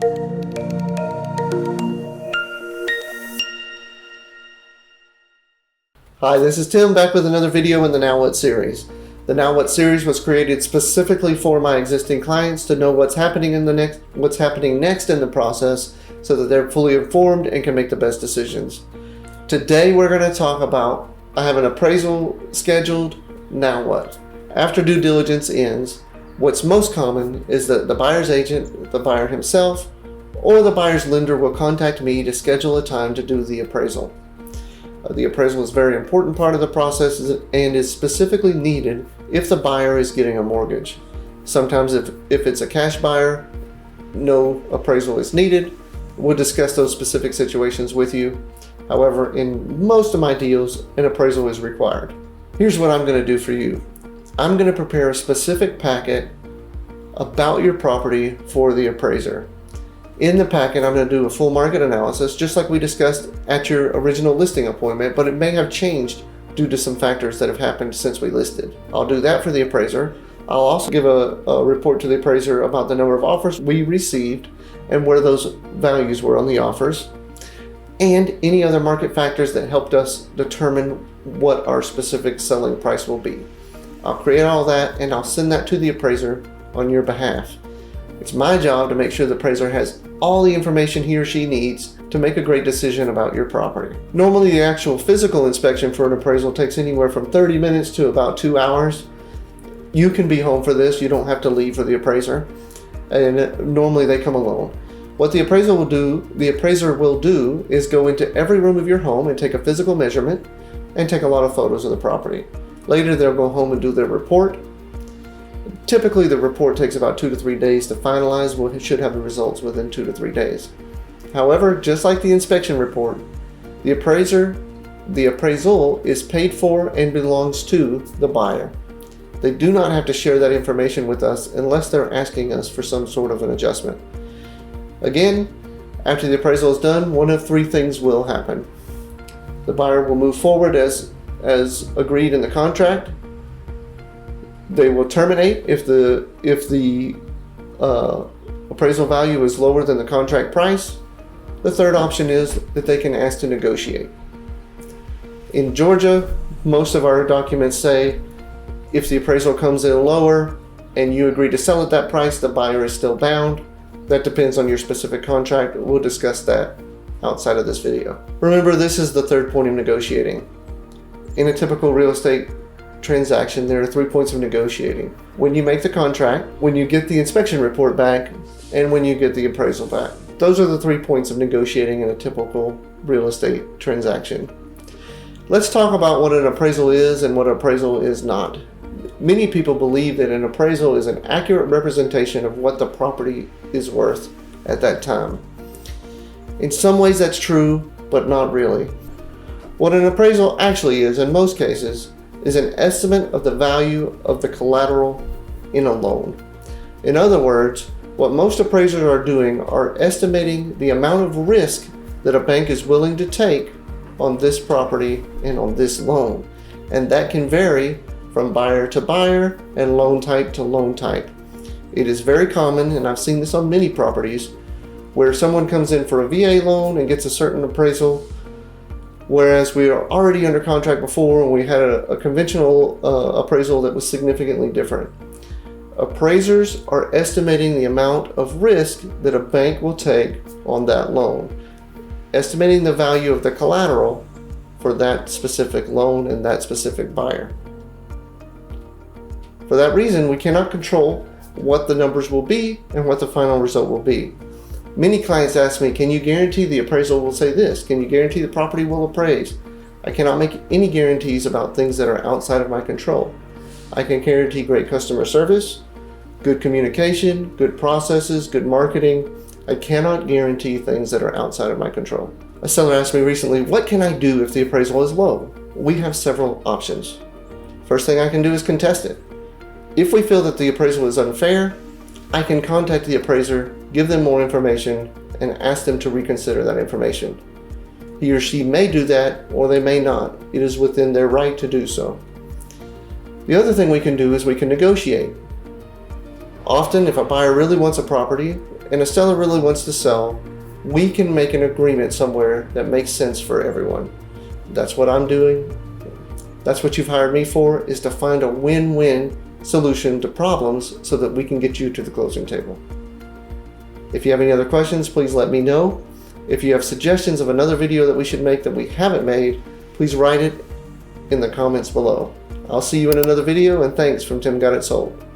Hi, this is Tim back with another video in the Now What series. The Now What series was created specifically for my existing clients to know what's happening next in the process so that they're fully informed and can make the best decisions. Today we're going to talk about, I have an appraisal scheduled, now what? After due diligence ends, what's most common is that the buyer's agent, the buyer himself, or the buyer's lender will contact me to schedule a time to do the appraisal. The appraisal is a very important part of the process and is specifically needed if the buyer is getting a mortgage. Sometimes if it's a cash buyer, no appraisal is needed. We'll discuss those specific situations with you. However, in most of my deals, an appraisal is required. Here's what I'm going to do for you. I'm going to prepare a specific packet about your property for the appraiser. In the packet, I'm going to do a full market analysis, just like we discussed at your original listing appointment, but it may have changed due to some factors that have happened since we listed. I'll do that for the appraiser. I'll also give a report to the appraiser about the number of offers we received and where those values were on the offers, and any other market factors that helped us determine what our specific selling price will be. I'll create all that and I'll send that to the appraiser on your behalf. It's my job to make sure the appraiser has all the information he or she needs to make a great decision about your property. Normally the actual physical inspection for an appraisal takes anywhere from 30 minutes to about 2 hours. You can be home for this, you don't have to leave for the appraiser, and normally they come alone. What the appraiser will do is go into every room of your home and take a physical measurement and take a lot of photos of the property. Later they'll go home and do their report. Typically the report takes about 2 to 3 days to finalize. We should have the results within 2 to 3 days. However, just like the inspection report, the appraisal is paid for and belongs to the buyer. They do not have to share that information with us unless they're asking us for some sort of an adjustment. Again, after the appraisal is done, one of 3 things will happen. The buyer will move forward as agreed in the contract. They will terminate if the appraisal value is lower than the contract price. The third option is that they can ask to negotiate. In Georgia, most of our documents say if the appraisal comes in lower and you agree to sell at that price, the buyer is still bound. That depends on your specific contract. We'll discuss that outside of this video. Remember, this is the third point of negotiating. In a typical real estate transaction, there are 3 points of negotiating: when you make the contract, when you get the inspection report back, and when you get the appraisal back. Those are the 3 points of negotiating in a typical real estate transaction. Let's talk about what an appraisal is and what an appraisal is not. Many people believe that an appraisal is an accurate representation of what the property is worth at that time. In some ways that's true, but not really. What an appraisal actually is, in most cases, is an estimate of the value of the collateral in a loan. In other words, what most appraisers are doing are estimating the amount of risk that a bank is willing to take on this property and on this loan. And that can vary from buyer to buyer and loan type to loan type. It is very common, and I've seen this on many properties, where someone comes in for a VA loan and gets a certain appraisal, whereas we are already under contract before and we had a conventional appraisal that was significantly different. Appraisers are estimating the amount of risk that a bank will take on that loan, estimating the value of the collateral for that specific loan and that specific buyer. For that reason, we cannot control what the numbers will be and what the final result will be. Many clients ask me, can you guarantee the appraisal will say this? Can you guarantee the property will appraise? I cannot make any guarantees about things that are outside of my control. I can guarantee great customer service, good communication, good processes, good marketing. I cannot guarantee things that are outside of my control. A seller asked me recently, what can I do if the appraisal is low? We have several options. First thing I can do is contest it. If we feel that the appraisal is unfair, I can contact the appraiser, give them more information, and ask them to reconsider that information. He or she may do that, or they may not. It is within their right to do so. The other thing we can do is we can negotiate. Often, if a buyer really wants a property and a seller really wants to sell, we can make an agreement somewhere that makes sense for everyone. That's what I'm doing. That's what you've hired me for, is to find a win-win solution to problems so that we can get you to the closing table. If you have any other questions, please let me know. If you have suggestions of another video that we should make that we haven't made, please write it in the comments below. I'll see you in another video, and thanks from Tim Got It Sold.